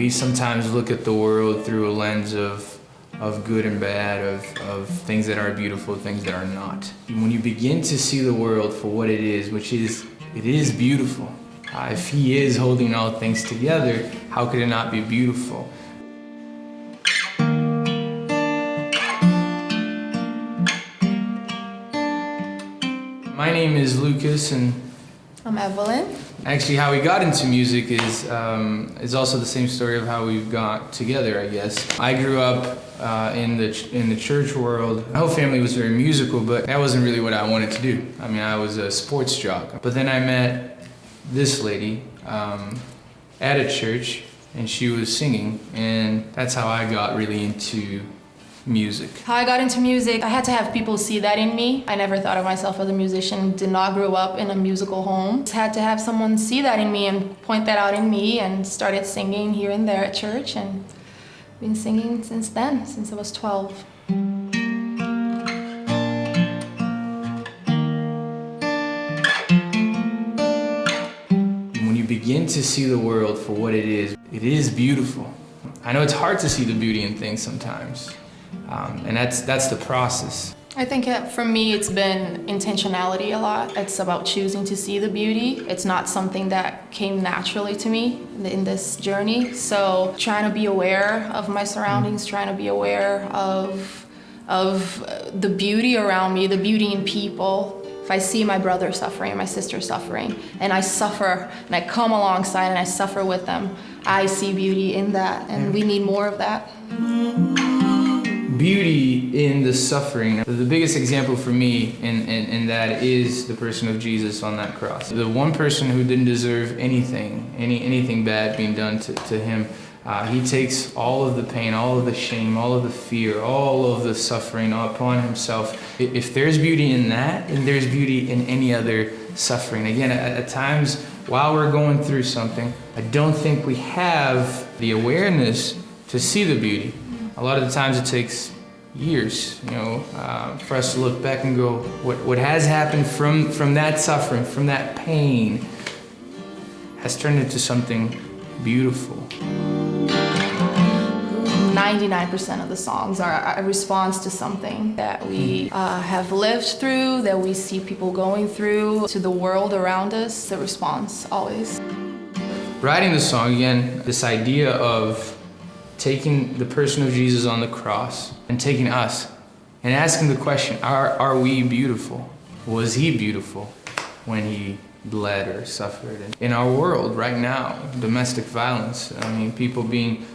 We sometimes look at the world through a lens of good and bad, of things that are beautiful, things that are not. When you begin to see the world for what it is, which is, it is beautiful. If He is holding all things together, how could it not be beautiful? My name is Lucas, and I'm Evelyn. actually how we got into music is also the same story of how we got together, I guess. I grew up in the church world. My whole family was very musical, but that wasn't really what I wanted to do. I mean, I was a sports jock. But then I met this lady at a church, and she was singing, and that's how I got really into music. How I got into music, I had to have people see that in me. I never thought of myself as a musician, did not grow up in a musical home. Just had to have someone see that in me and point that out in me, and started singing here and there at church, and been singing since then, since I was 12. When you begin to see the world for what it is beautiful. I know it's hard to see the beauty in things sometimes. And that's the process. I think for me it's been intentionality a lot. It's about choosing to see the beauty. It's not something that came naturally to me in this journey. So trying to be aware of my surroundings, trying to be aware of the beauty around me, the beauty in people. If I see my brother suffering, my sister suffering, and I suffer, and I come alongside and I suffer with them, I see beauty in that, and we need more of that. Beauty in the suffering. The biggest example for me in that is the person of Jesus on that cross. The one person who didn't deserve anything bad being done to him, He takes all of the pain, all of the shame, all of the fear, all of the suffering upon Himself. If there's beauty in that, then there's beauty in any other suffering. Again, at times while we're going through something, I don't think we have the awareness to see the beauty. A lot of the times it takes years, for us to look back and go, what has happened from that suffering, from that pain, has turned into something beautiful. 99% of the songs are a response to something that we have lived through, that we see people going through, to the world around us. The response, always. Writing the song, again, this idea of taking the person of Jesus on the cross and taking us and asking the question, are we beautiful? Was He beautiful when He bled or suffered? In our world right now, domestic violence, people being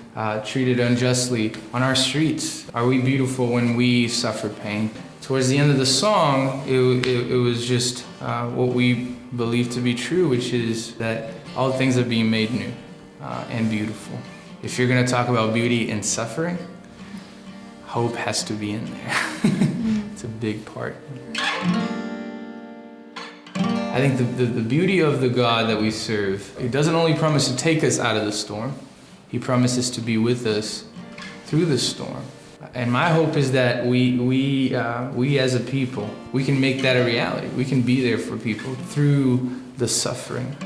treated unjustly on our streets. Are we beautiful when we suffer pain? Towards the end of the song, it was just what we believe to be true, which is that all things are being made new and beautiful. If you're going to talk about beauty in suffering, hope has to be in there. It's a big part. I think the beauty of the God that we serve, He doesn't only promise to take us out of the storm, He promises to be with us through the storm. And my hope is that we as a people, we can make that a reality. We can be there for people through the suffering.